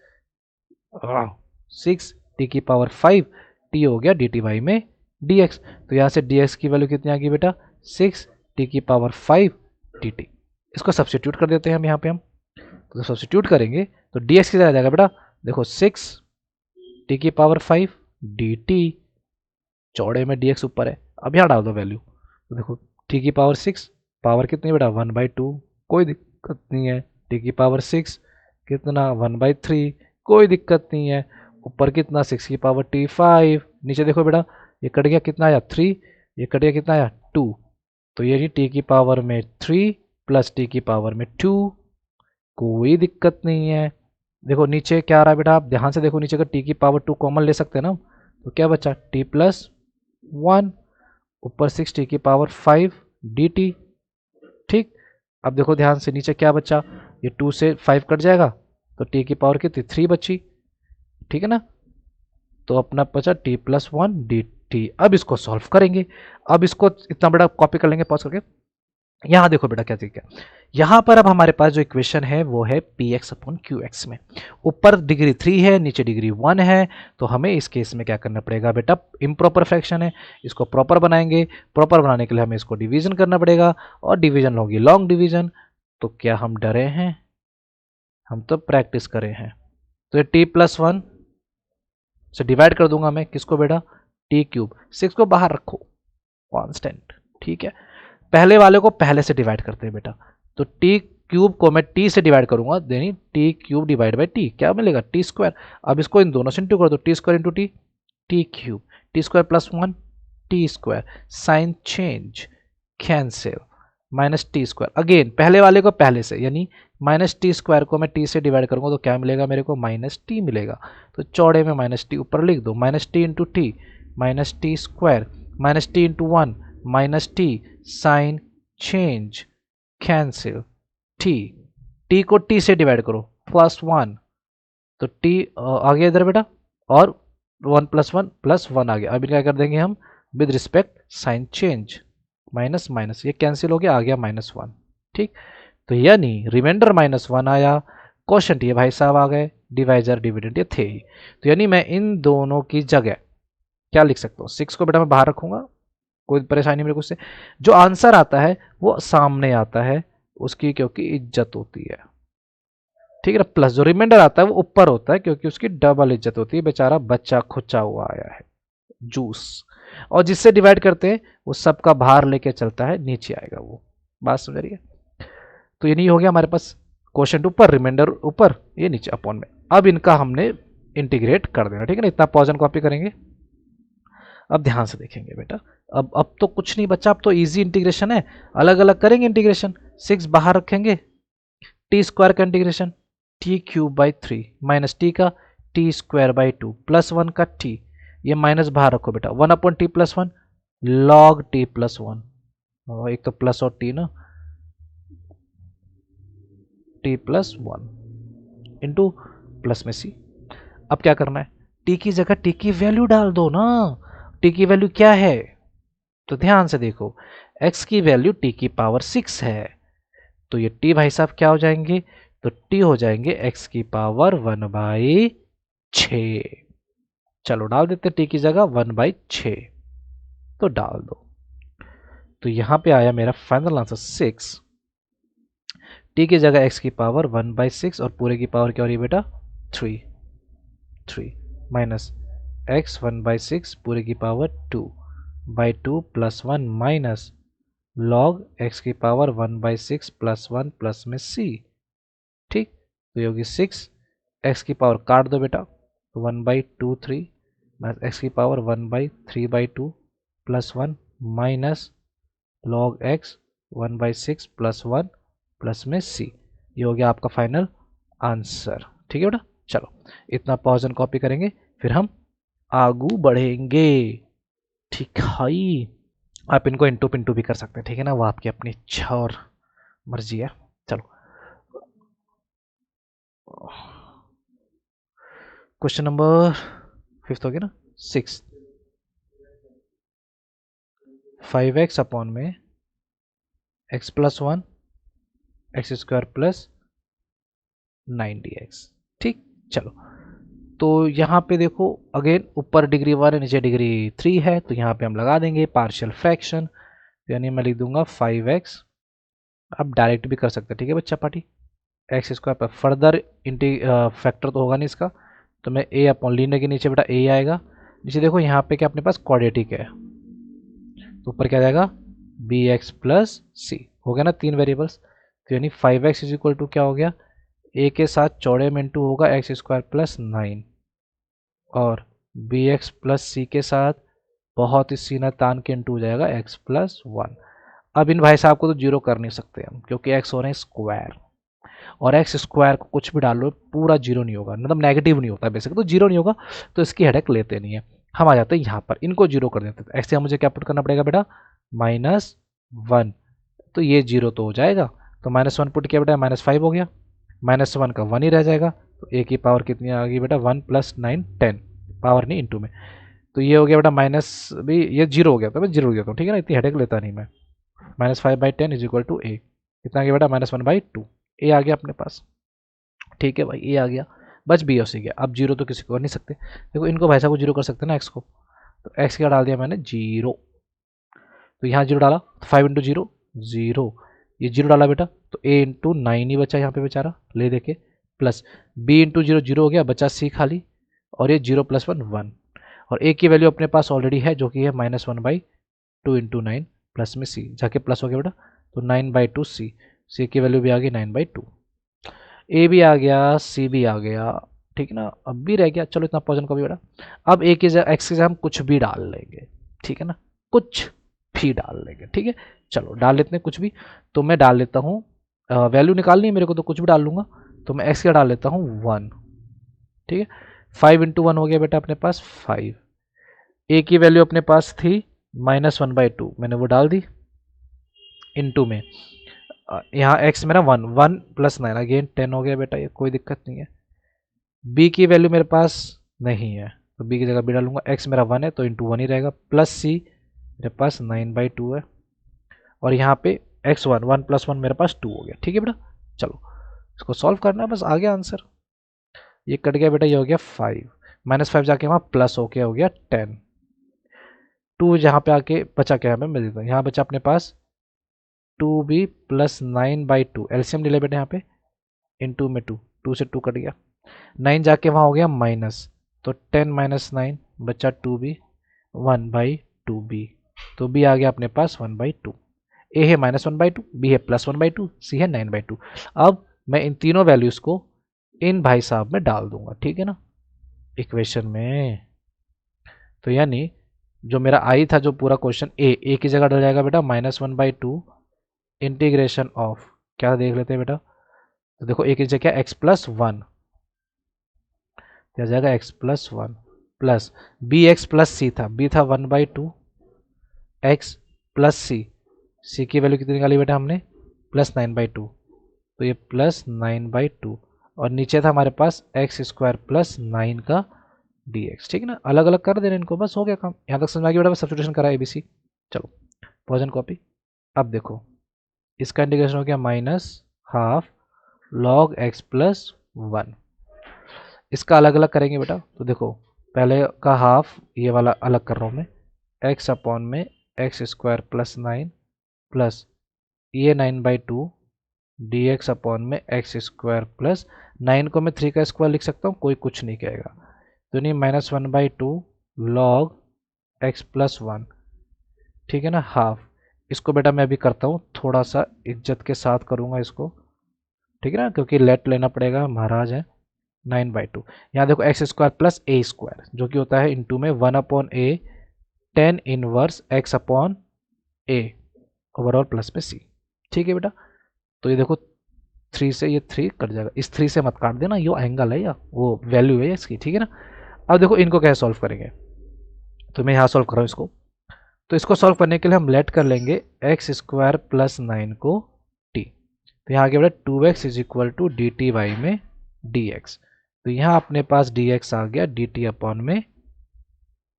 6 टी की पावर 5 टी हो गया डी टी वाई में dx। तो यहाँ से dx की वैल्यू कितनी आ गई बेटा 6 टी की पावर 5 डी टी। इसको सब्स्टिट्यूट कर देते हैं हम यहाँ पे। हम तो सब्स्टिट्यूट करेंगे तो dx की जगह जाएगा बेटा, देखो 6 टी की पावर 5 डी टी, चौड़े में dx ऊपर है। अब यहाँ डाल दो वैल्यू, तो देखो टी की पावर 6 पावर कितनी बेटा 1/2, कोई दिक्कत नहीं है। टी की पावर 6 कितना 1/3, कोई दिक्कत नहीं है। ऊपर कितना 6 की पावर टी 5, नीचे देखो बेटा ये कट गया कितना आया 3, ये कट गया कितना आया 2। तो ये टी की पावर में 3 प्लस टी की पावर में 2, कोई दिक्कत नहीं है। देखो नीचे क्या आ रहा है बेटा, आप ध्यान से देखो नीचे का टी की पावर 2 कॉमन ले सकते हैं ना, तो क्या बचा टी प्लस 1, ऊपर 6 टी की पावर 5 डी टी। ठीक, अब देखो ध्यान से नीचे क्या बचा, ये 2 से 5 कट जाएगा तो टी की पावर कितनी 3 बची। ठीक है ना, तो अपना बचा टी प्लस 1 डी टी। अब इसको सॉल्व करेंगे, अब इसको इतना बड़ा कॉपी कर लेंगे पॉज करके। यहाँ देखो बेटा क्या चीज है, यहाँ पर अब हमारे पास जो इक्वेशन है वो है P x upon Q x में। ऊपर डिग्री 3 है, नीचे डिग्री 1 है, तो हमें इस केस में क्या करना पड़ेगा बेटा, इम्प्रॉपर फ्रैक्शन है, इसको प्रॉपर बनाएंगे। प्रॉपर बनाने के लिए हमें इसको डिवीजन करना पड़ेगा, और डिवीजन होगी लॉन्ग डिवीजन। तो क्या हम डरे हैं, हम तो प्रैक्टिस करे हैं। तो ये टी प्लस 1 से डिवाइड कर दूंगा मैं किसको बेटा, टी क्यूब। 6 को बाहर रखो कांस्टेंट। ठीक है, पहले वाले को पहले से डिवाइड करते हैं बेटा, तो टी क्यूब को मैं टी से डिवाइड करूंगा, यानी T cube divide by T क्या मिलेगा टी स्क्वायर। अब इसको इन दोनों से इंटू कर दो, t square into t, t cube, t square plus 1 t square, sign change cancel, minus t square. Again पहले वाले को पहले से, यानी माइनस टी स्क्वायर को मैं टी से डिवाइड करूंगा तो क्या मिलेगा मेरे को माइनस टी मिलेगा। तो चौड़े में माइनस टी ऊपर लिख दो, minus t into t minus t square, minus t into 1 minus t, sign change cancel, t, t को टी से डिवाइड करो प्लस 1, तो टी आ गया इधर बेटा, और 1 प्लस 1 प्लस 1 आ गया। अब क्या कर देंगे हम with respect sign change, minus minus ये कैंसिल हो गया, आ गया -1। ठीक, तो यानी रिमाइंडर -1 आया, क्वोशंट ये भाई साहब आ गए, डिवाइजर डिविडेंड ये थे ही। तो यानी मैं इन दोनों की जगह क्या लिख सकता हूँ, 6 को बेटा मैं बाहर रखूंगा, कोई परेशानी मेरे को उससे। जो आंसर आता है वो सामने आता है उसकी, क्योंकि इज्जत होती है। ठीक है ना, प्लस जो रिमाइंडर आता है वो ऊपर होता है, क्योंकि उसकी डबल इज्जत होती है, बेचारा बच्चा खुचा हुआ आया है जूस। और जिससे डिवाइड करते हैं वो सबका भार लेके चलता है, नीचे आएगा वो। बात समझ रही है। तो ये नहीं हो गया हमारे पास, क्वेश्चन ऊपर रिमाइंडर ऊपर, ये नीचे अपॉन में। अब इनका हमने इंटीग्रेट कर देना। ठीक है ना, इतना पॉज एंड कॉपी करेंगे। अब ध्यान से देखेंगे बेटा, अब तो कुछ नहीं बचा, अब तो इजी इंटीग्रेशन है। अलग अलग करेंगे इंटीग्रेशन, 6 बाहर रखेंगे, टी स्क्वायर का integration T cube by 3 minus T का टी स्क्वायर बाई 2 प्लस 1 का टी, ये माइनस बाहर रखो बेटा, 1 upon T plus 1 log T plus 1, एक तो प्लस और टी ना, टी प्लस 1 इंटू प्लस में सी। अब क्या करना है, टी की जगह टी की वैल्यू डाल दो ना। टी की वैल्यू क्या है, तो ध्यान से देखो, x की वैल्यू टी की पावर 6 है, तो ये t भाई साहब क्या हो जाएंगे, तो t हो जाएंगे x की पावर 1/6। चलो डाल देते t की जगह 1/6, तो डाल दो। तो यहां पे आया मेरा फाइनल आंसर 6, t की जगह x की पावर 1/6 और पूरे की पावर क्या हो रही है बेटा 3 माइनस x 1/6 पूरे की power 2/2 plus 1 minus log x की पावर 1/6 प्लस 1 प्लस में c। ठीक, तो ये होगी 6, x की पावर काट दो बेटा, तो 1/2 3 माइनस x की power 1/3/2 plus 1 minus log x 1/6 plus 1 plus में c। ये हो गया आपका फाइनल आंसर। ठीक है बेटा, चलो इतना पॉज एंड कॉपी करेंगे, फिर हम आगू बढ़ेंगे। ठीक है, आप इनको इंटू पिंटू भी कर सकते हैं, ठीक है ना, वो आपकी अपनी इच्छा और मर्जी है। चलो क्वेश्चन नंबर 5 हो गया ना, 6। 5x अपॉन में x+1 x² प्लस 9dx। ठीक, चलो तो यहाँ पे देखो अगेन ऊपर डिग्री 1 है नीचे डिग्री 3 है, तो यहाँ पे हम लगा देंगे पार्शियल फ्रैक्शन, यानी मैं लिख दूंगा 5x। आप डायरेक्ट भी कर सकते हैं, ठीक है बच्चा पार्टी, x² पर फर्दर इंटी फैक्टर तो होगा नहीं इसका, तो मैं a अपॉन लीनियर के नीचे बेटा a आएगा। नीचे देखो यहाँ पे क्या अपने पास क्वाड्रेटिक है, तो ऊपर क्या जाएगा bx प्लस सी, हो गया ना 3 वेरिएबल्स, तो यानी 5x इज इक्वल टू क्या हो गया, a के साथ चौड़े में इंटू होगा x² प्लस 9 और bx प्लस सी के साथ बहुत ही सीना तान के इंटू हो जाएगा x+1। अब इन भाई साहब को तो जीरो कर नहीं सकते हम, क्योंकि x हो रहे हैं स्क्वायर, और एक्स स्क्वायर को कुछ भी डाल लो पूरा जीरो नहीं होगा, मतलब नेगेटिव नहीं होता बेसिक, तो जीरो नहीं होगा, तो इसकी हेडेक लेते नहीं है। हम आ जाते हैं यहाँ पर, इनको जीरो कर देते हैं। एक्स मुझे क्या पुट करना पड़ेगा बेटा, -1, तो ये जीरो तो हो जाएगा, तो -1 पुट किया बेटा -5 हो गया, -1 का 1 ही रह जाएगा, तो ए की पावर कितनी आ गई बेटा 1 + 9 10, पावर नहीं इंटू में, तो ये हो गया बेटा माइनस भी, ये जीरो हो गया, तो मैं जीरो देता हूँ, ठीक है ना, इतनी हेडेक लेता नहीं मैं। -5/10 इज इक्वल टू ए, कितना आ गया बेटा -1/2, ए आ गया अपने पास। ठीक है भाई, ए आ गया, बच बी और सी गया। अब जीरो तो किसी को कर नहीं सकते, देखो इनको भाई साहब को जीरो कर सकते हैं ना एक्स को, तो एक्स क्या डाल दिया मैंने जीरो, तो यहाँ जीरो डाला, 5 × 0 0, ये जीरो डाला बेटा, तो ए इंटू 9 ही बचा यहाँ पे बेचारा, ले देके प्लस बी इंटू 0 0 हो गया, बचा सी खाली, और ये 0+1 1, और ए की वैल्यू अपने पास ऑलरेडी है जो कि है -1/2 × 9 प्लस में सी, जाके प्लस हो गया बेटा, तो 9/2 सी, सी की वैल्यू भी आ गई 9/2, ए भी आ गया सी भी आ गया, ठीक है ना, अब भी रह गया, चलो इतना पोर्शन को भी बेटा, अब ए की जगह एक्स की जगह हम कुछ भी डाल लेंगे, ठीक है ना, कुछ भी डाल लेंगे, ठीक है, चलो डाल लेते हैं कुछ भी, तो मैं डाल लेता हूँ, वैल्यू निकालनी है मेरे को तो कुछ भी डाल लूंगा, तो मैं एक्स का डाल लेता हूँ 1, ठीक है, 5 × 1 हो गया बेटा अपने पास 5, ए की वैल्यू अपने पास थी -1/2, मैंने वो डाल दी इनटू में, यहाँ x मेरा 1 1 + 9 अगेन 10 हो गया बेटा, ये कोई दिक्कत नहीं है। b की वैल्यू मेरे पास नहीं है, तो b की जगह b डालूंगा, x मेरा 1 है तो इंटू 1 ही रहेगा, प्लस c मेरे पास 9/2 है, और यहाँ पे x1 1 + 1 मेरे पास 2 हो गया, ठीक है बेटा। चलो इसको सॉल्व करना है, बस आ गया आंसर, ये कट गया बेटा, ये हो गया 5, -5 जाके वहाँ प्लस हो गया 10, 2 जहाँ पे आके बचा क्या, मैं मिल देता हूँ, यहाँ बचा अपने पास 2b + 9/2, एलसीएम ले ले बेटा यहाँ पे, इंटू में 2 से 2 कट गया, 9 जाके वहाँ हो गया माइनस, तो 10 - 9 बचा 2b 1/2b, तो b आ गया अपने पास 1/2, a है -1/2, b है +1/2, c है 9/2। अब मैं इन तीनों वैल्यूज को इन भाई साहब में डाल दूंगा, ठीक है ना, इक्वेशन में, तो यानी जो मेरा आई था जो पूरा क्वेश्चन ए की जगह डल जाएगा बेटा -1/2 इंटीग्रेशन ऑफ, क्या देख लेते हैं बेटा, तो देखो ए की जगह x+1 क्या जाएगा x+1 प्लस bx प्लस सी था, b था 1/2 x प्लस सी की वैल्यू कितनी निकाली बेटा हमने +9/2, तो ये +9/2, और नीचे था हमारे पास x² + 9 का dx, ठीक है ना, अलग अलग कर देना इनको, बस हो गया काम, यहाँ तक समझ आ गया बेटा, सब्स्टिट्यूशन करा ABC। चलो पॉज एंड कॉपी, अब देखो इसका इंटीग्रेशन हो गया -12 log x+1, इसका अलग अलग करेंगे बेटा, तो देखो पहले का हाफ ये वाला अलग कर रहा हूँ मैं, x अपॉन में x² + 9 प्लस ये 9/2 dx अपॉन में x² + 9 को मैं 3 का स्क्वायर लिख सकता हूँ, कोई कुछ नहीं कहेगा, तो नहीं -1/2 log x+1, ठीक है ना, हाफ, इसको बेटा मैं अभी करता हूँ, थोड़ा सा इज्जत के साथ करूँगा इसको, ठीक है ना, क्योंकि लेट लेना पड़ेगा, महाराज है, 9/2, यहाँ देखो x² + a² जो कि होता है इंटू में 1/a tan inverse x upon a overall plus में c, ठीक है बेटा, तो ये देखो 3 से ये 3 कट जाएगा, इस 3 से मत काट देना, ये एंगल है या वो वैल्यू है इसकी, ठीक है ना। अब देखो इनको कैसे सॉल्व करेंगे, तो मैं यहाँ सॉल्व कर रहा हूँ इसको। तो इसको सॉल्व करने के लिए हम लेट कर लेंगे एक्स स्क्वायर प्लस 9 को टी। तो यहाँ आगे बढ़ा 2x is equal to d t y में dx। तो यहाँ अपने पास dx आ गया dt अपॉन में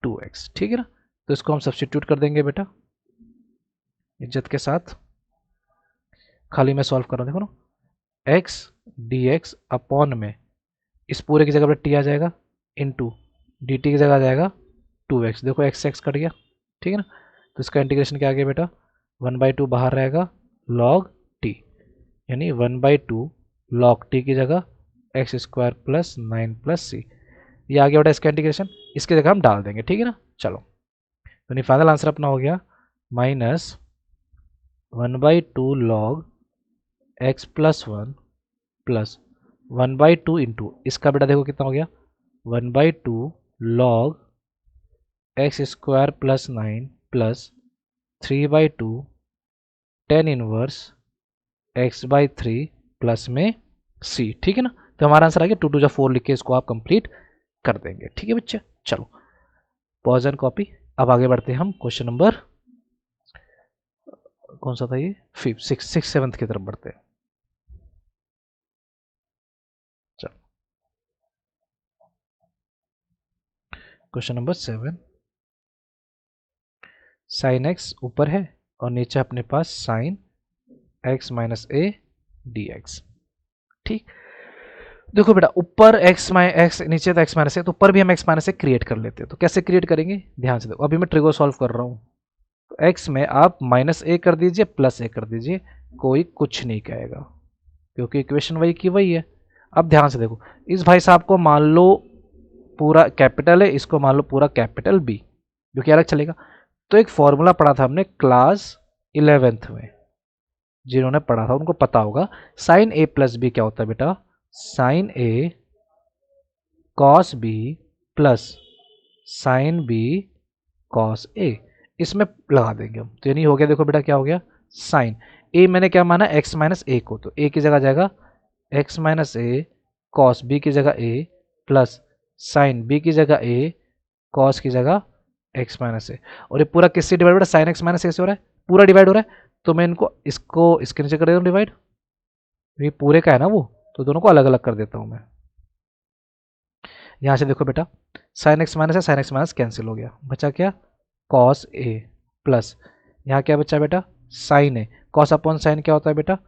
2x, ठीक है ना। तो इसको हम सब्स्टिट्यूट कर देंगे बेटा इज्जत के साथ, खाली मैं सॉल्व कर रहा हूँ, देखो ना, x dx अपॉन में इस पूरे की जगह पर t आ जाएगा इंटू डी टी की जगह आ जाएगा 2x, देखो x x कट गया, ठीक है ना। तो इसका इंटीग्रेशन क्या आ गया बेटा, 1/2 बाहर रहेगा log t, यानी 1/2 log t की जगह एक्स स्क्वायर प्लस 9 प्लस सी, ये आ गया बेटा इसका इंटीग्रेशन, इसकी जगह हम डाल देंगे, ठीक है ना। चलो तो नहीं फाइनल आंसर अपना हो गया minus 1/2 log x plus 1 plus 1/2 into इसका बेटा देखो कितना हो गया 1/2 log x square plus 9 plus 3/2 tan inverse x/3 plus में c, ठीक है ना। तो हमारा आंसर आ गया 2 2 4 लिख के इसको आप कंप्लीट कर देंगे, ठीक है बच्चे। चलो पॉज एंड कॉपी। अब आगे बढ़ते हैं हम क्वेश्चन नंबर कौन सा था ये, 5th 6th 7th की तरफ बढ़ते हैं। चलो क्वेश्चन नंबर 7, साइन एक्स ऊपर है और नीचे अपने पास sine x minus a d x, ठीक। देखो बेटा ऊपर x नीचे तो x माइनस है, तो ऊपर भी हम x माइनस से क्रिएट कर लेते हैं। तो कैसे क्रिएट करेंगे ध्यान से देखो, अभी मैं ट्रिगो सॉल्व कर रहा हूँ। तो x में आप माइनस ए कर दीजिए प्लस ए कर दीजिए, कोई कुछ नहीं कहेगा क्योंकि इक्वेशन वही की वही है। अब ध्यान से देखो, इस भाई साहब को मान लो पूरा कैपिटल है, इसको मान लो पूरा कैपिटल बी, जो कि अलग चलेगा। तो एक फॉर्मूला पढ़ा था हमने क्लास 11th में, जिन्होंने पढ़ा था उनको पता होगा, साइन ए प्लस बी क्या होता है बेटा, sine a cos b plus sine b cos a, इसमें लगा देंगे हम। तो यानी हो गया, देखो बेटा क्या हो गया, साइन ए मैंने क्या माना x माइनस ए को, तो ए की जगह जाएगा x माइनस ए, कॉस बी की जगह ए प्लस साइन बी की जगह ए, कॉस की जगह x माइनस ए। और ये पूरा किससे डिवाइड, बेटा साइन x माइनस ए से हो रहा है, पूरा डिवाइड हो रहा है। तो मैं इनको इसको इसके नीचे कर देता हूँ डिवाइड, ये पूरे का है ना वो, तो दोनों को अलग अलग कर देता हूँ मैं। यहाँ से देखो बेटा साइन एक्स माइनस है, साइन एक्स माइनस कैंसिल हो गया, बचा क्या कॉस ए प्लस यहाँ क्या बचा बेटा sine a, cos upon sine क्या होता है बेटा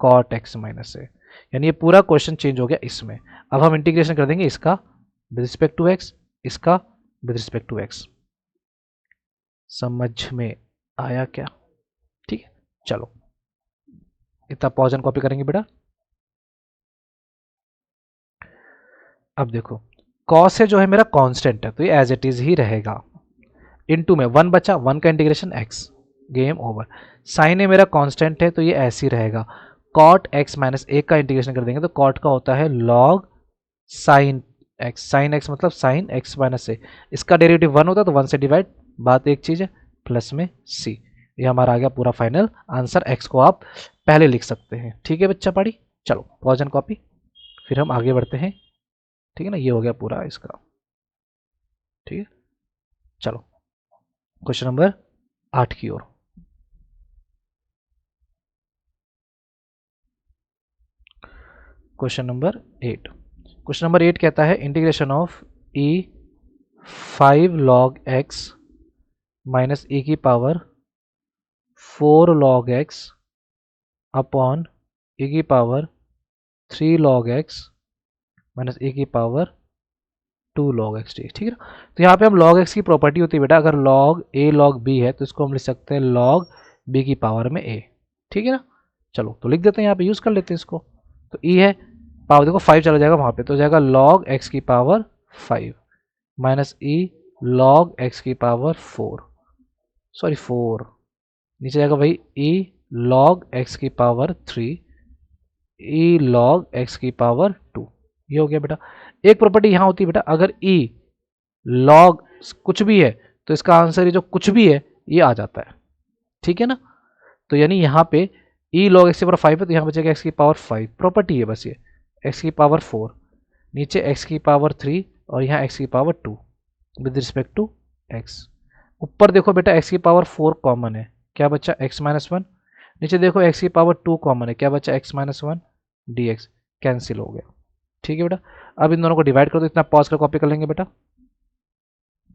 कॉट एक्स माइनस ए। यानी ये पूरा क्वेश्चन चेंज हो गया इसमें। अब हम इंटीग्रेशन कर देंगे इसका विद रिस्पेक्ट टू एक्स, इसका विद रिस्पेक्ट टू एक्स। समझ में आया क्या, ठीक है। चलो इतना पॉज एंड कॉपी करेंगे बेटा। अब देखो कॉस से जो है मेरा कांस्टेंट है, तो ये एज इट इज ही रहेगा, इनटू में 1 बचा, 1 का integration x, game over. Sine a मेरा कांस्टेंट है तो ये ऐसे ही रहेगा, कॉट x माइनस ए का इंटीग्रेशन कर देंगे तो कॉट का होता है log sine x, sine x मतलब साइन x माइनस ए, इसका डेरिवेटिव 1 होता है तो 1 से डिवाइड, बात एक चीज है, प्लस में c। ये हमारा आ गया पूरा फाइनल आंसर, x को आप पहले लिख सकते हैं, ठीक है बच्चा पढ़ी। चलो पॉज एंड कॉपी, फिर हम आगे बढ़ते हैं, ठीक है ना। ये हो गया पूरा इसका, ठीक है। चलो क्वेश्चन नंबर 8 की ओर। क्वेश्चन नंबर 8, क्वेश्चन नंबर 8 कहता है integration of e 5 log x minus e की power 4 log x upon e की power 3 log x minus e की पावर 2 log x, ठीक है ना। तो यहाँ पे हम log x की प्रॉपर्टी होती है बेटा, अगर log a log b है तो इसको हम लिख सकते हैं log b की पावर में a, ठीक है ना। चलो तो लिख देते हैं यहाँ पे, यूज कर लेते हैं इसको। तो e है पावर, देखो 5 चला जाएगा वहां पे, तो जाएगा log x की power 5 minus e log x की पावर 4, सॉरी 4, नीचे जाएगा भाई e log x की पावर 3, e log x की पावर 2, ये हो गया बेटा। एक प्रॉपर्टी यहां होती है बेटा, अगर e log कुछ भी है तो इसका आंसर ये जो कुछ भी है ये आ जाता है, ठीक है ना। तो यानी यहाँ पे ई लॉग एक्स की पावर 5 है तो यहाँ बचेगा एक्स की पावर 5, प्रॉपर्टी है बस ये, एक्स की पावर 4, नीचे एक्स की पावर 3 और यहाँ एक्स की power 2 with respect to x. ऊपर देखो बेटा एक्स की पावर 4 कॉमन है, क्या बच्चा एक्स माइनस 1, नीचे देखो एक्स की पावर 2 कॉमन है, क्या बच्चा x minus 1 D x, cancel हो गया। ठीक है बेटा, अब इन दोनों को डिवाइड कर दो, इतना पॉज कर कॉपी कर लेंगे बेटा।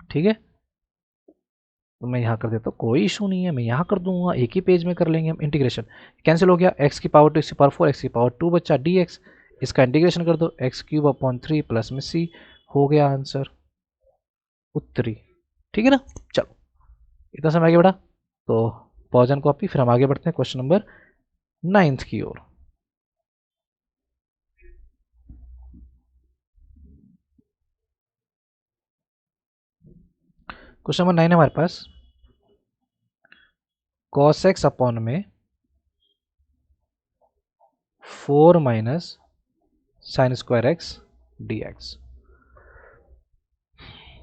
ठीक है, तो मैं यहाँ कर देता हूँ, कोई इशू नहीं है, मैं यहाँ कर दूंगा, एक ही पेज में कर लेंगे हम इंटीग्रेशन। कैंसिल हो गया, एक्स की पावर 2 एक्स की पावर 4 एक्स की पावर 2 बच्चा डी एक्स, इसका इंटीग्रेशन कर दो, एक्स क्यूब अपॉन 3 प्लस में सी, हो गया आंसर उत्तरी। ठीक है ना, चलो इतना समय आगे बढ़ा, तो पॉज एंड कॉपी, फिर हम आगे बढ़ते हैं क्वेश्चन नंबर 9 की ओर। क्वेश्चन नंबर 9 है हमारे पास, cos x अपॉन में 4 minus sign square x D x.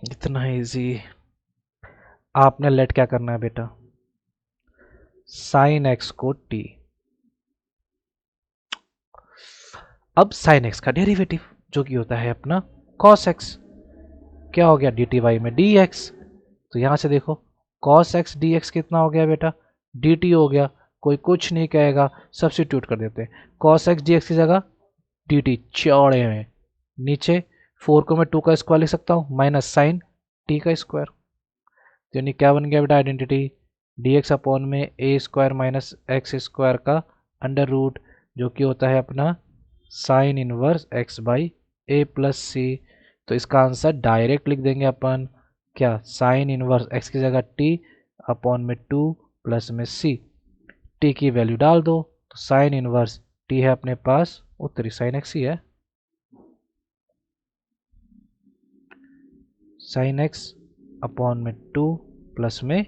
इतना इजी, आपने लेट क्या करना है बेटा, साइन एक्स को टी, अब साइन एक्स का डेरिवेटिव जो कि होता है अपना cos x, क्या हो गया डी टी वाई में डी एक्स, तो यहां से देखो cos x dx कितना हो गया बेटा, dt हो गया, कोई कुछ नहीं कहेगा, सब्स्टिट्यूट कर देते हैं, cos x dx की जगह dt चौड़े में, नीचे 4 को मैं 2 का स्क्वायर लिख सकता हूँ माइनस साइन t का स्क्वायर, तो यानी क्या बन गया बेटा आइडेंटिटी, dx अपॉन में a square minus x square का अंडर रूट, जो कि होता है अपना sine inverse x by a plus c. तो इसका आंसर डायरेक्ट लिख देंगे अपन, क्या साइन इनवर्स x की जगह t अपॉन में 2 प्लस में c, t की वैल्यू डाल दो, तो साइन इनवर्स t है अपने पास उत्तरी साइन x ही है, साइन x अपॉन में 2 प्लस में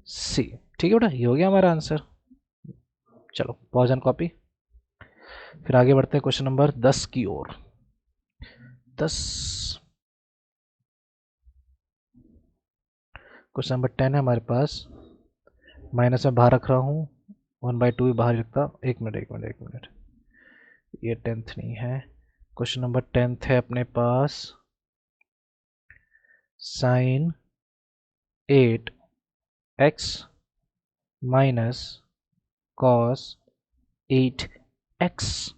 c। ठीक है बेटा, ये हो गया हमारा आंसर। चलो पॉज एंड कॉपी, फिर आगे बढ़ते हैं क्वेश्चन नंबर 10 की ओर। 10 क्वेश्चन नंबर 10 है हमारे पास, माइनस में बाहर रख रहा हूँ, 1/2 भी बाहर रखता, एक मिनट एक मिनट एक मिनट, ये 10th नहीं है, क्वेश्चन नंबर 10th है अपने पास, sine 8x minus cos 8x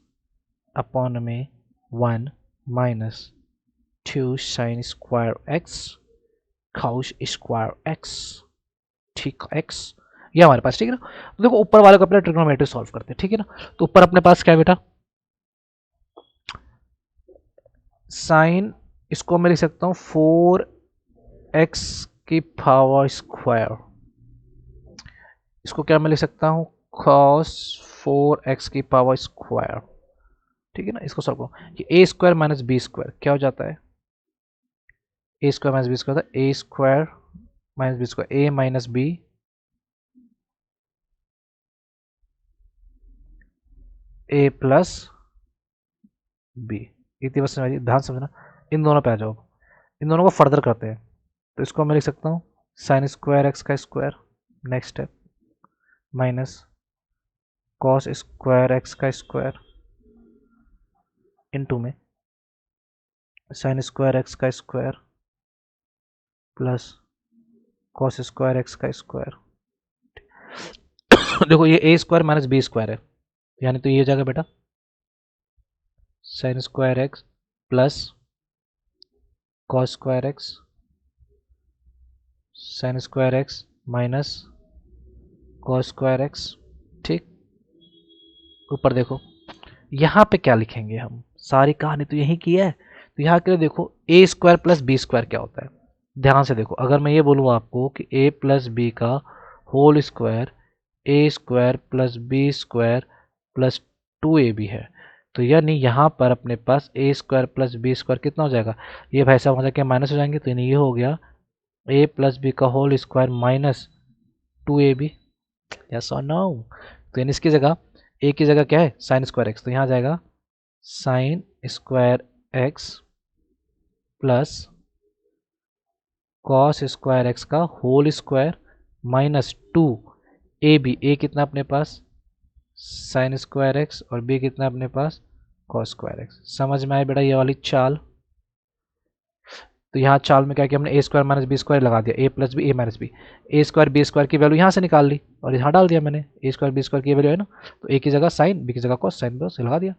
upon में 1 minus 2 sine square x cos square x, ठीक x, ये हमारे पास। ठीक है ना, तो देखो ऊपर वाले को अपने ट्रिग्नोमेट्री सॉल्व करते हैं। ठीक है ना, तो ऊपर अपने पास क्या है बेटा, साइन, इसको मैं लिख सकता हूँ 4x की पावर स्क्वायर, इसको क्या मैं लिख सकता हूँ cos 4x की पावर स्क्वायर। ठीक है ना, इसको सॉल्व करो, ये a square minus b square क्या हो जाता है, a square minus b square होता है a square minus b square, a minus b a plus b, इतनी बस समझिए, ध्यान समझना, इन दोनों पे आ जाओ, इन दोनों को फर्दर करते हैं, तो इसको मैं लिख सकता हूँ साइन स्क्वायर एक्स का square, next step minus cos square x का स्क्वायर इनटू में साइन स्क्वायर एक्स का square plus cos square x का स्क्वायर। देखो ये ए स्क्वायर माइनस बी स्क्वायर है, यानी तो ये जाएगा बेटा sign square x plus cos square x sign square x minus cos square x. ठीक, ऊपर देखो यहाँ पे क्या लिखेंगे हम, सारी कहानी तो यही की है, तो यहाँ के लिए देखो ए स्क्वायर प्लस बी स्क्वायर क्या होता है, ध्यान से देखो, अगर मैं ये बोलूँ आपको कि ए प्लस बी का whole square a square plus b square plus 2ab है, तो यानी यहाँ पर अपने पास a square plus b square कितना हो जाएगा, ये भाई साहब मतलब क्या माइनस हो जाएंगे, तो यानी ये हो गया ए प्लस बी का whole square minus 2ab, yes और नो, तो यानी इसकी जगह ए की जगह क्या है साइन स्क्वायर एक्स, तो यहाँ जाएगा sine square x plus cos square x का whole square minus 2 a b, a कितना अपने पास साइन स्क्वायर एक्स और बी कितना है अपने पास कॉस स्क्वायर एक्स। समझ में आए बेटा ये वाली चाल। तो यहाँ चाल में क्या किया हमने ए स्क्वायर माइनस बी स्क्वायर लगा दिया, ए plus b a minus b, A square B square की वैल्यू यहाँ से निकाल ली और यहाँ डाल दिया मैंने, ए स्क्वायर बी स्क्वायर की वैल्यू है ना, तो ए की जगह साइन बी की जगह कॉस साइन बस लगा दिया।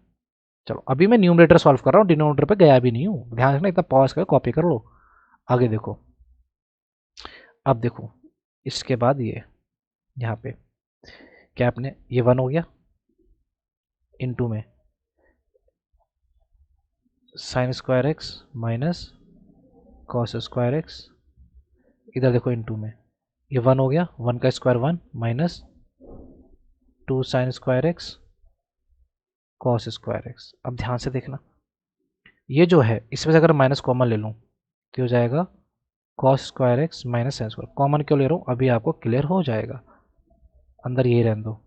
चलो अभी मैं न्यूमरेटर सॉल्व कर रहा हूँ, डिनोमिनेटर पे गया भी नहीं हूँ, ध्यान रखना इतना पॉज कर कॉपी कर लो। आगे देखो, अब देखो इसके बाद ये यहाँ पे क्या आपने ये 1 हो गया इनटू में sign square x minus cos square x, इधर देखो इनटू में ये 1 हो गया, 1 का square 1 minus 2 sine square x cos square x. अब ध्यान से देखना ये जो है इसमें से अगर माइनस कॉमन ले लूँ तो हो जाएगा cos square x minus sine square. Common क्यों ले रहा हूँ अभी आपको क्लियर हो जाएगा, अंदर यही रहने दो।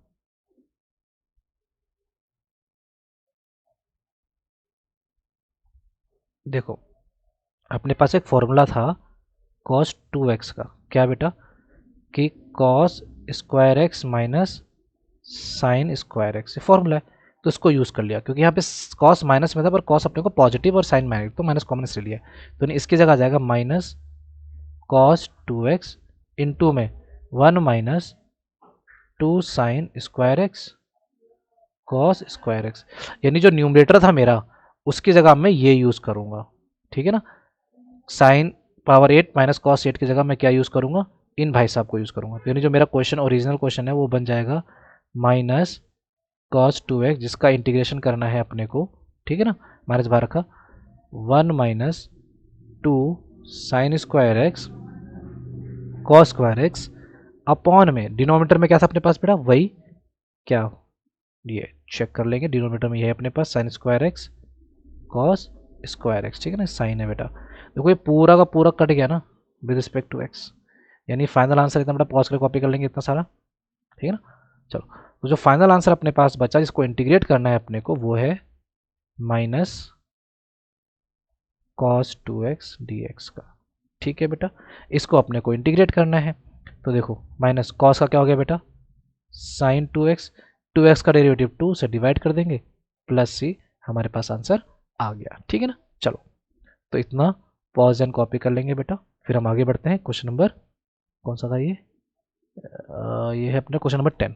देखो अपने पास एक फॉर्मूला था कॉस 2x का, क्या बेटा कि cos square x minus sign square x, formula है तो इसको यूज़ कर लिया, क्योंकि यहाँ पे कॉस माइनस में था पर कॉस अपने को पॉजिटिव और साइन माइनस, तो माइनस कॉमन से लिया, तो इसकी जगह आ जाएगा माइनस कॉस 2x इंटू में 1 minus 2 sine square x cos square x. यानी जो न्यूमरेटर था मेरा उसकी जगह मैं ये यूज़ करूँगा, ठीक है ना, साइन पावर 8 माइनस कॉस 8 की जगह मैं क्या यूज़ करूँगा, इन भाई साहब को यूज़ करूँगा। तो यानी जो मेरा क्वेश्चन ओरिजिनल क्वेश्चन है वो बन जाएगा माइनस कॉस 2x जिसका इंटीग्रेशन करना है अपने को, ठीक है ना, माइनस बाहर रखा 1 minus 2 sine square x cos square x upon में डिनोमिनेटर में क्या था अपने पास बेटा वही क्या, ये चेक कर लेंगे डिनोमिनेटर में ये है अपने पास sine square x cos square x, ठीक है ना, साइन है बेटा। देखो ये पूरा का पूरा कट गया ना विद रिस्पेक्ट टू एक्स, यानी फाइनल आंसर इतना बड़ा पॉज कर कॉपी कर लेंगे इतना सारा, ठीक है ना। चलो तो जो फाइनल आंसर अपने पास बचा जिसको इंटीग्रेट करना है अपने को वो है माइनस कॉस 2x dx का, ठीक है बेटा। इसको अपने को इंटीग्रेट करना है तो देखो माइनस कॉस का क्या हो गया बेटा साइन 2x, 2x का डेरिवेटिव 2 से डिवाइड कर देंगे प्लस सी, हमारे पास आंसर आ गया, ठीक है ना। चलो तो इतना पॉज एंड कॉपी कर लेंगे बेटा, फिर हम आगे बढ़ते हैं। क्वेश्चन नंबर कौन सा था ये है अपना क्वेश्चन नंबर 10।